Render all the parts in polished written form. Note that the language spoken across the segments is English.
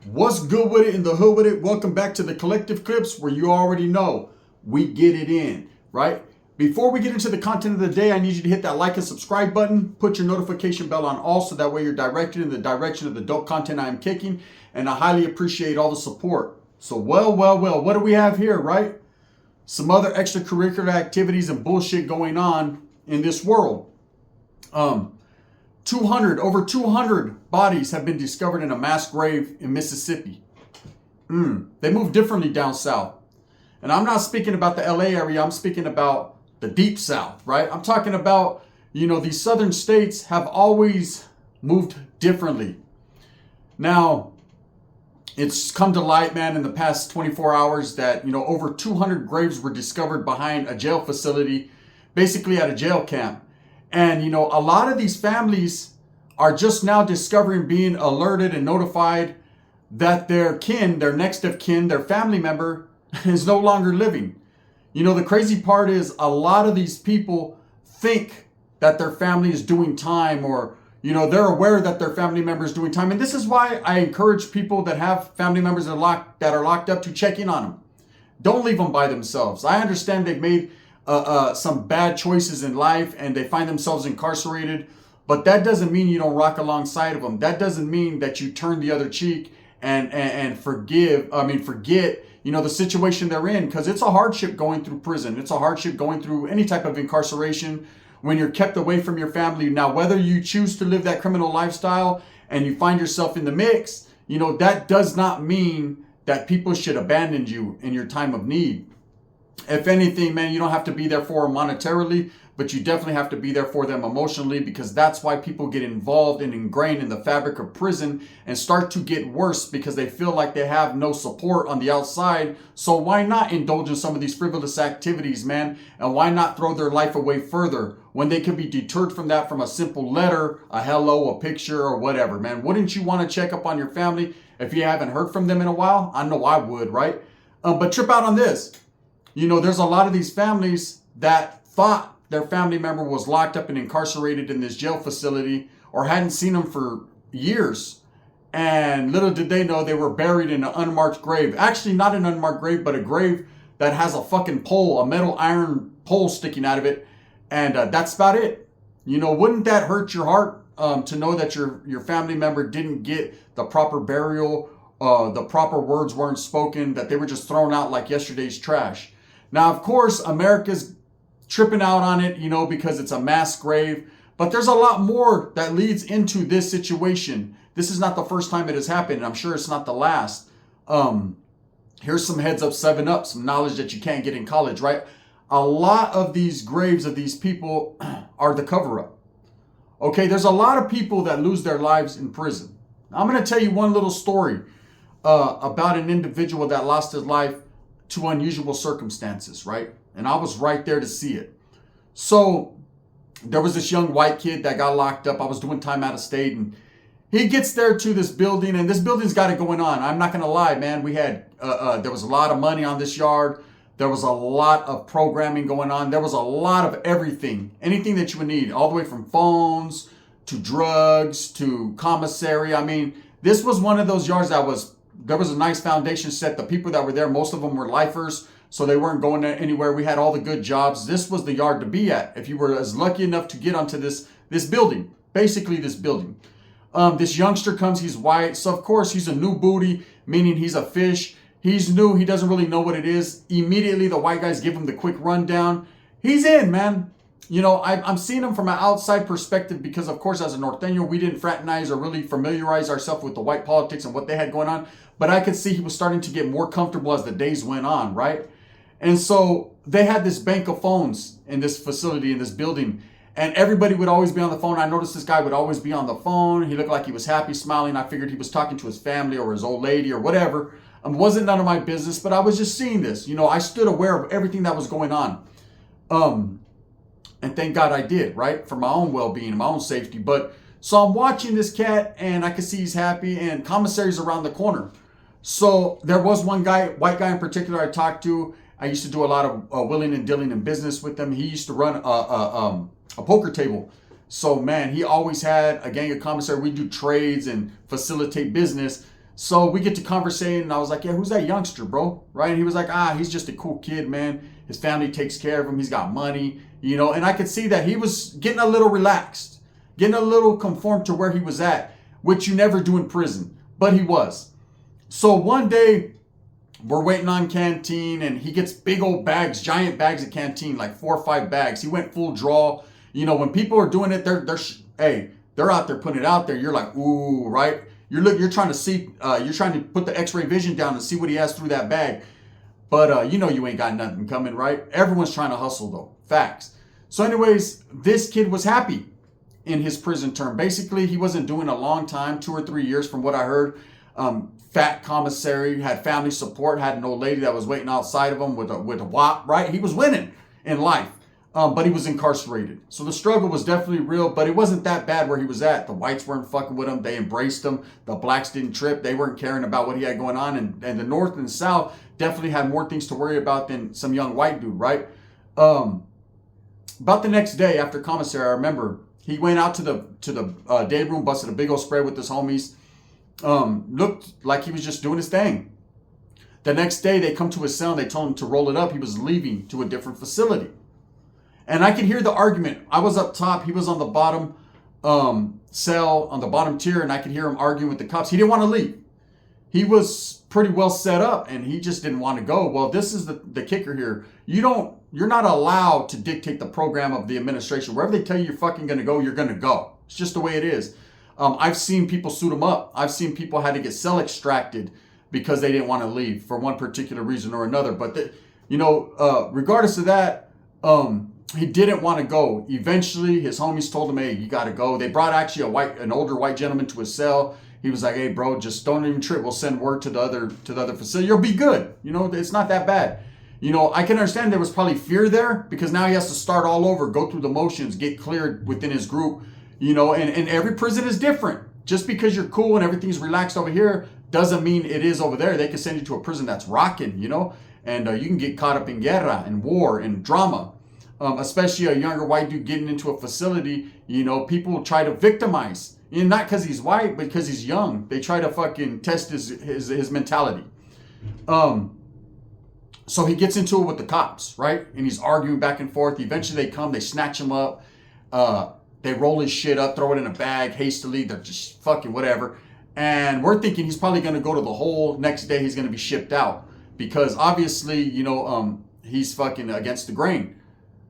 What's good with it in the hood with it? Welcome back to the Collective Clips, where you already know we get it in, right? Before we get into the content of the day, I need you to hit that like and subscribe button. Put your notification bell on all so that way you're directed in the direction of the dope content I am kicking. And I highly appreciate all the support. So, well, what do we have here, right? Some other extracurricular activities and bullshit going on in this world. Over 200 bodies have been discovered in a mass grave in Mississippi. They move differently down south. And I'm not speaking about the LA area, I'm speaking about the deep south, right? I'm talking about, these southern states have always moved differently. Now, it's come to light, man, in the past 24 hours that, over 200 graves were discovered behind a jail facility, basically at a jail camp. And, a lot of these families are just now discovering, being alerted and notified that their kin, their next of kin, their family member is no longer living. The crazy part is a lot of these people think that their family is doing time, or, they're aware that their family member is doing time. And this is why I encourage people that have family members that are locked up to check in on them. Don't leave them by themselves. I understand they've made some bad choices in life and they find themselves incarcerated, but that doesn't mean you don't rock alongside of them. That doesn't mean that you turn the other cheek and forget, the situation they're in, because it's a hardship going through prison. It's a hardship going through any type of incarceration when you're kept away from your family. Now, whether you choose to live that criminal lifestyle and you find yourself in the mix, that does not mean that people should abandon you in your time of need. If anything, man, you don't have to be there for them monetarily, but you definitely have to be there for them emotionally, because that's why people get involved and ingrained in the fabric of prison and start to get worse because they feel like they have no support on the outside. So why not indulge in some of these frivolous activities, man? And why not throw their life away further when they could be deterred from that from a simple letter, a hello, a picture, or whatever, man? Wouldn't you want to check up on your family if you haven't heard from them in a while? I know I would, right? But trip out on this. There's a lot of these families that thought their family member was locked up and incarcerated in this jail facility or hadn't seen them for years. And little did they know they were buried in an unmarked grave. Actually, not an unmarked grave, but a grave that has a fucking pole, a metal iron pole sticking out of it. And that's about it. Wouldn't that hurt your heart to know that your family member didn't get the proper burial, the proper words weren't spoken, that they were just thrown out like yesterday's trash? Now, of course, America's tripping out on it, because it's a mass grave. But there's a lot more that leads into this situation. This is not the first time it has happened, and I'm sure it's not the last. Here's some heads up, 7-Up, some knowledge that you can't get in college, right? A lot of these graves of these people are the cover-up. Okay, there's a lot of people that lose their lives in prison. I'm going to tell you one little story about an individual that lost his life to unusual circumstances, right? And I was right there to see it. So there was this young white kid that got locked up. I was doing time out of state, and he gets there to this building, and this building's got it going on. I'm not gonna lie, man. We had there was a lot of money on this yard. There was a lot of programming going on. There was a lot of everything, anything that you would need, all the way from phones to drugs to commissary. I mean, this was one of those yards there was a nice foundation set. The people that were there, most of them were lifers, so they weren't going anywhere. We had all the good jobs. This was the yard to be at if you were as lucky enough to get onto this building, basically this building. This youngster comes, he's white, so of course he's a new booty, meaning he's a fish. He's new, he doesn't really know what it is. Immediately the white guys give him the quick rundown. He's in, man. I'm seeing him from an outside perspective because, of course, as a Norteño, we didn't fraternize or really familiarize ourselves with the white politics and what they had going on. But I could see he was starting to get more comfortable as the days went on, right? And so they had this bank of phones in this facility, in this building, and everybody would always be on the phone. I noticed this guy would always be on the phone. He looked like he was happy, smiling. I figured he was talking to his family or his old lady or whatever. It wasn't none of my business, but I was just seeing this. I stood aware of everything that was going on. And thank God I did, right? For my own well-being and my own safety. But so I'm watching this cat and I can see he's happy, and commissary's around the corner. So there was one guy, white guy in particular I talked to. I used to do a lot of willing and dealing in business with him. He used to run a poker table. So man, he always had a gang of commissary. We do trades and facilitate business. So we get to conversating, and I was like, yeah, who's that youngster, bro? Right? And he was like, he's just a cool kid, man. His family takes care of him. He's got money, you know. And I could see that he was getting a little relaxed, getting a little conformed to where he was at, which you never do in prison. But he was. So one day, we're waiting on canteen, and he gets big old bags, giant bags of canteen, like 4 or 5 bags. He went full draw. You know, when people are doing it, they're out there putting it out there. You're like, ooh, right? You're trying to see, you're trying to put the X-ray vision down and see what he has through that bag. But you know you ain't got nothing coming, right? Everyone's trying to hustle though. Facts. So anyways, this kid was happy in his prison term. Basically, he wasn't doing a long time, 2 or 3 years from what I heard. Fat commissary, had family support, had an old lady that was waiting outside of him with a wop, right? He was winning in life. But he was incarcerated. So the struggle was definitely real, but it wasn't that bad where he was at. The whites weren't fucking with him. They embraced him. The blacks didn't trip. They weren't caring about what he had going on. And the North and the South definitely had more things to worry about than some young white dude, right? About the next day after commissary, I remember he went out to the day room, busted a big old spray with his homies. Looked like he was just doing his thing. The next day they come to his cell and they told him to roll it up. He was leaving to a different facility. And I could hear the argument. I was up top. He was on the bottom cell, on the bottom tier, and I could hear him arguing with the cops. He didn't want to leave. He was pretty well set up, and he just didn't want to go. Well, this is the kicker here. You're not allowed to dictate the program of the administration. Wherever they tell you you're fucking going to go, you're going to go. It's just the way it is. I've seen people suit him up. I've seen people had to get cell extracted because they didn't want to leave for one particular reason or another. But, regardless of that, he didn't want to go. Eventually, his homies told him, hey, you got to go. They brought actually an older white gentleman to his cell. He was like, hey, bro, just don't even trip. We'll send word to the other facility. You'll be good. You know, it's not that bad. You know, I can understand there was probably fear there because now he has to start all over, go through the motions, get cleared within his group. You know, and every prison is different. Just because you're cool and everything's relaxed over here doesn't mean it is over there. They can send you to a prison that's rocking, you know, and you can get caught up in guerra and war and drama. Especially a younger white dude getting into a facility, you know, people try to victimize. And not because he's white, but because he's young. They try to fucking test his mentality. So he gets into it with the cops, right? And he's arguing back and forth. Eventually they come, they snatch him up. They roll his shit up, throw it in a bag hastily. They're just fucking whatever. And we're thinking he's probably going to go to the hole. Next day he's going to be shipped out. Because obviously, you know, he's fucking against the grain.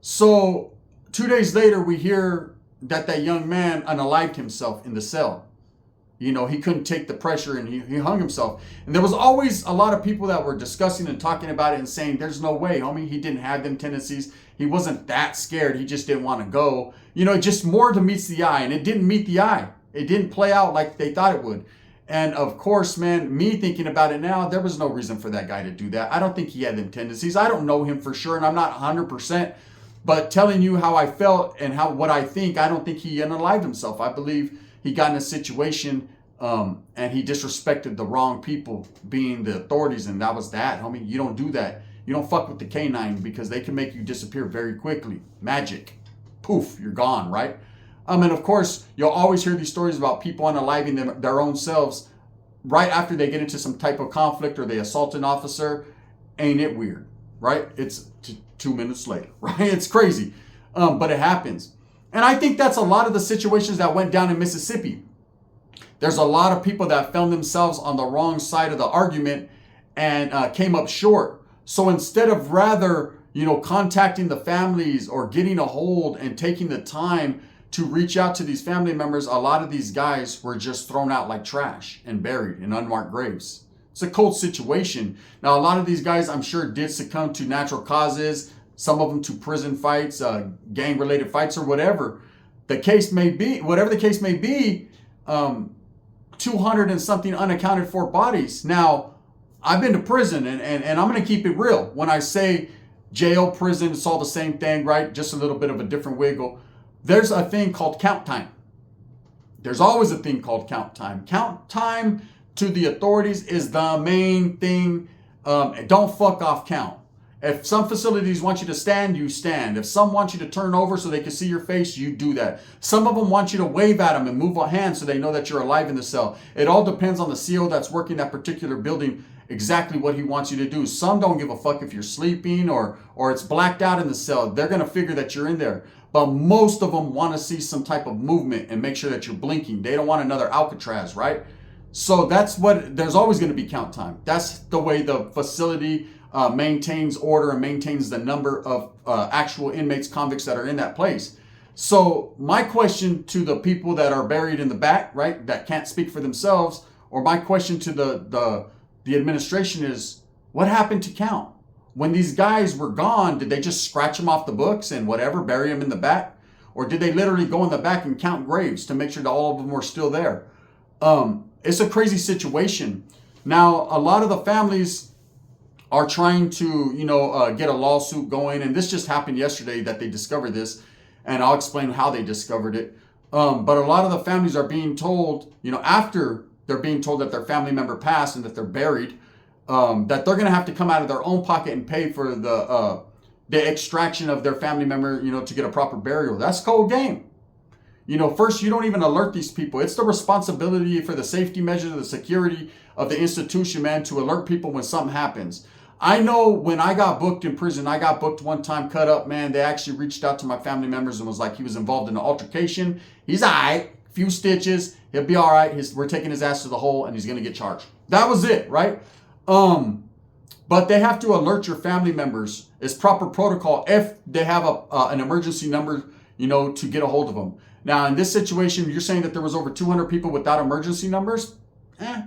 So 2 days later, we hear that young man unalived himself in the cell. You know, he couldn't take the pressure and he hung himself. And there was always a lot of people that were discussing and talking about it and saying, there's no way, homie. He didn't have them tendencies. He wasn't that scared. He just didn't want to go. You know, just more to meet the eye. And it didn't meet the eye. It didn't play out like they thought it would. And of course, man, me thinking about it now, there was no reason for that guy to do that. I don't think he had them tendencies. I don't know him for sure. And I'm not 100%. But telling you how I felt and what I think, I don't think he unalived himself. I believe he got in a situation and he disrespected the wrong people, being the authorities, and that was that, homie. You don't do that. You don't fuck with the canine because they can make you disappear very quickly. Magic. Poof, you're gone, right? And of course, you'll always hear these stories about people unaliving their own selves right after they get into some type of conflict or they assault an officer. Ain't it weird, right? It's 2 minutes later, right? It's crazy, but it happens. And I think that's a lot of the situations that went down in Mississippi. There's a lot of people that found themselves on the wrong side of the argument and came up short. So instead of rather, you know, contacting the families or getting a hold and taking the time to reach out to these family members, a lot of these guys were just thrown out like trash and buried in unmarked graves. It's a cold situation. Now, a lot of these guys, I'm sure, did succumb to natural causes, some of them to prison fights, gang-related fights, or whatever the case may be. Whatever the case may be, 200 and something unaccounted for bodies. Now, I've been to prison, and I'm going to keep it real. When I say jail, prison, it's all the same thing, right? Just a little bit of a different wiggle. There's a thing called count time. There's always a thing called count time. Count time to the authorities is the main thing. Don't fuck off count. If some facilities want you to stand, you stand. If some want you to turn over so they can see your face, you do that. Some of them want you to wave at them and move a hand so they know that you're alive in the cell. It all depends on the CO that's working that particular building, exactly what he wants you to do. Some don't give a fuck if you're sleeping or it's blacked out in the cell. They're going to figure that you're in there. But most of them want to see some type of movement and make sure that you're blinking. They don't want another Alcatraz, right? So there's always going to be count time. That's the way the facility maintains order and maintains the number of actual inmates, convicts that are in that place. So my question to the people that are buried in the back, right, that can't speak for themselves, or my question to the administration is, what happened to count? When these guys were gone, did they just scratch them off the books and whatever, bury them in the back? Or did they literally go in the back and count graves to make sure that all of them were still there? It's a crazy situation. Now, a lot of the families are trying to, get a lawsuit going. And this just happened yesterday that they discovered this. And I'll explain how they discovered it. But a lot of the families are being told, after they're being told that their family member passed and that they're buried, that they're going to have to come out of their own pocket and pay for the extraction of their family member, to get a proper burial. That's cold game. First, you don't even alert these people. It's the responsibility for the safety measures, the security of the institution, man, to alert people when something happens. I know when I got booked in prison, I got booked one time, cut up, man. They actually reached out to my family members and was like, he was involved in an altercation. He's all right, few stitches. He'll be all right. We're taking his ass to the hole and he's going to get charged. That was it, right? But they have to alert your family members. It's proper protocol if they have an emergency number, to get a hold of them. Now, in this situation, you're saying that there was over 200 people without emergency numbers?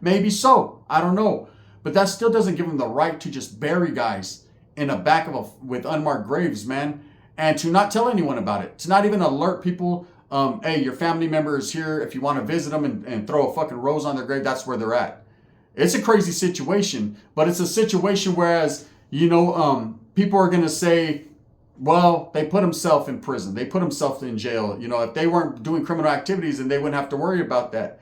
Maybe so. I don't know. But that still doesn't give them the right to just bury guys in the back with unmarked graves, man. And to not tell anyone about it. To not even alert people, hey, your family member is here. If you want to visit them and throw a fucking rose on their grave, that's where they're at. It's a crazy situation. But it's a situation whereas, people are going to say, well, they put themselves in prison. They put themselves in jail. If they weren't doing criminal activities, then they wouldn't have to worry about that.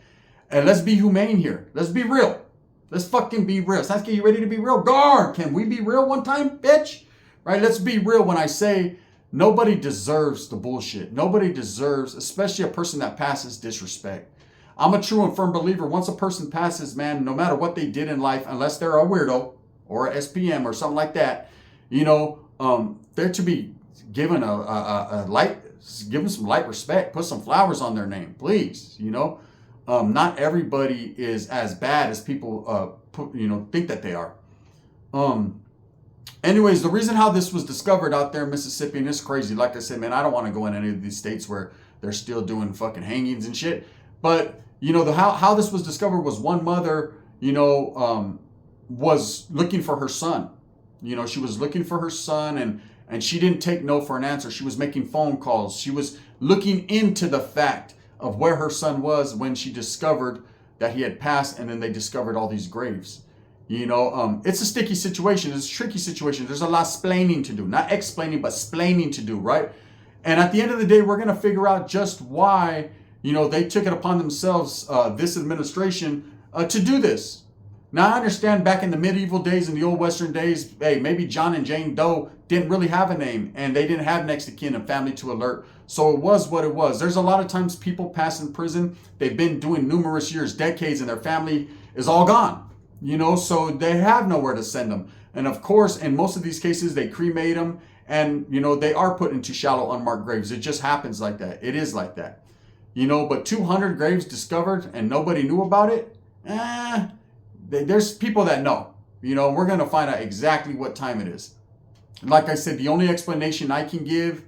And let's be humane here. Let's be real. Let's fucking be real. Sasuke, you ready to be real? Guard, can we be real one time, bitch? Right? Let's be real when I say nobody deserves the bullshit. Nobody deserves, especially a person that passes, disrespect. I'm a true and firm believer. Once a person passes, man, no matter what they did in life, unless they're a weirdo or a SPM or something like that, they're to be given given some light respect. Put some flowers on their name, please. Not everybody is as bad as people think that they are. Anyways, the reason how this was discovered out there in Mississippi, and it's crazy. Like I said, man, I don't want to go in any of these states where they're still doing fucking hangings and shit. But how this was discovered was one mother, was looking for her son. She was looking for her son and she didn't take no for an answer. She was making phone calls. She was looking into the fact of where her son was when she discovered that he had passed, and then they discovered all these graves. It's a sticky situation. It's a tricky situation. There's a lot of splaining to do. Not explaining, but splaining to do, right? And at the end of the day, we're going to figure out just why, they took it upon themselves, this administration, to do this. Now, I understand back in the medieval days and the old Western days, hey, maybe John and Jane Doe didn't really have a name and they didn't have next of kin and family to alert. So it was what it was. There's a lot of times people pass in prison. They've been doing numerous years, decades, and their family is all gone. So they have nowhere to send them. And of course, in most of these cases, they cremate them and, they are put into shallow, unmarked graves. It just happens like that. It is like that. But 200 graves discovered and nobody knew about it? There's people that know. We're going to find out exactly what time it is. And like I said, the only explanation I can give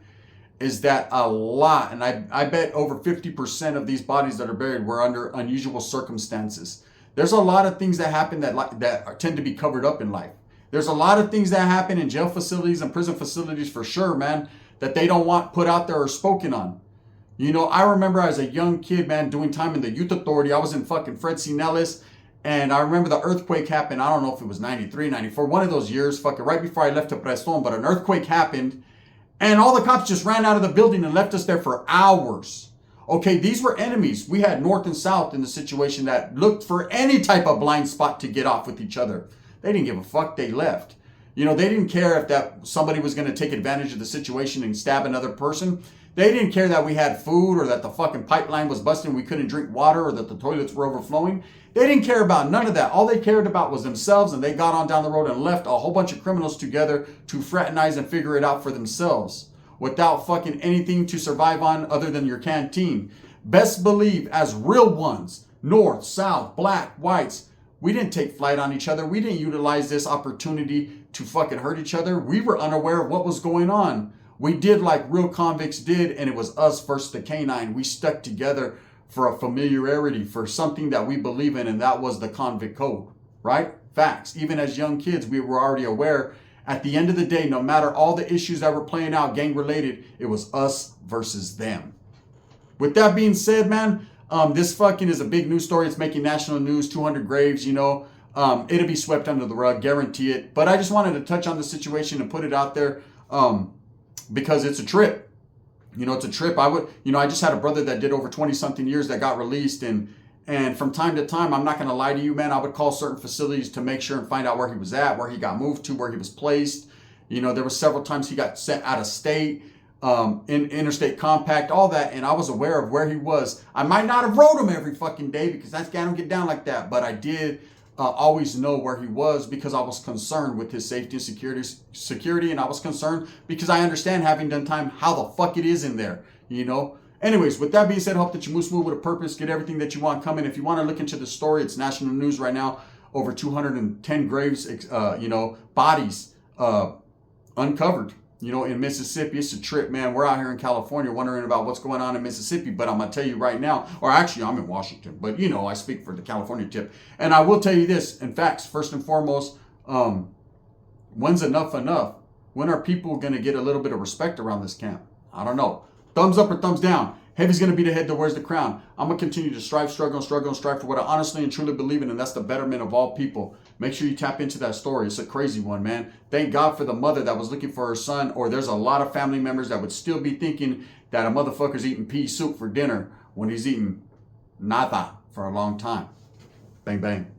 is that a lot, and I bet over 50% of these bodies that are buried were under unusual circumstances. There's a lot of things that happen that tend to be covered up in life. There's a lot of things that happen in jail facilities and prison facilities for sure, man, that they don't want put out there or spoken on. I remember as a young kid, man, doing time in the Youth Authority. I was in fucking Fred C. Nellis. And I remember the earthquake happened. I don't know if it was 93, 94, one of those years, fucking right before I left to Preston. But an earthquake happened. And all the cops just ran out of the building and left us there for hours. Okay, these were enemies. We had North and South in the situation that looked for any type of blind spot to get off with each other. They didn't give a fuck. They left. You know, they didn't care if that somebody was going to take advantage of the situation and stab another person. They didn't care that we had food or that the fucking pipeline was busting, we couldn't drink water, or that the toilets were overflowing. They didn't care about none of that. All they cared about was themselves, and they got on down the road and left a whole bunch of criminals together to fraternize and figure it out for themselves without fucking anything to survive on other than your canteen. Best believe, as real ones, North, South, Black, Whites, we didn't take flight on each other. We didn't utilize this opportunity to fucking hurt each other. We were unaware of what was going on. We did like real convicts did, and it was us versus the canine. We stuck together for a familiarity, for something that we believe in, and that was the convict code, right? Facts. Even as young kids, we were already aware. At the end of the day, no matter all the issues that were playing out gang related, it was us versus them. With that being said, man, this fucking is a big news story. It's making national news. 200 graves, you know. It'll be swept under the rug, guarantee it. But I just wanted to touch on the situation and put it out there because it's a trip. You know, it's a trip. I just had a brother that did over 20 something years that got released, and from time to time, I'm not going to lie to you, man, I would call certain facilities to make sure and find out where he was at, where he got moved to, where he was placed. You know, there were several times he got sent out of state, in interstate compact, all that, and I was aware of where he was. I might not have wrote him every fucking day because I don't get down like that, but I did always know where he was because I was concerned with his safety and security, and I was concerned because I understand, having done time, how the fuck it is in there, you know. Anyways, with that being said, I hope that you move smooth with a purpose, get everything that you want coming. If you want to look into the story, it's national news right now. Over 210 graves, bodies uncovered, you know, in Mississippi. It's a trip, man. We're out here in California wondering about what's going on in Mississippi, but I'm going to tell you right now, or actually I'm in Washington, but you know, I speak for the California tip. And I will tell you this, in fact, first and foremost, when's enough enough? When are people going to get a little bit of respect around this camp? I don't know. Thumbs up or thumbs down. Heavy's going to be the head that wears the crown. I'm going to continue to strive, struggle, and strive for what I honestly and truly believe in, and that's the betterment of all people. Make sure you tap into that story. It's a crazy one, man. Thank God for the mother that was looking for her son, or there's a lot of family members that would still be thinking that a motherfucker's eating pea soup for dinner when he's eating nada for a long time. Bang, bang.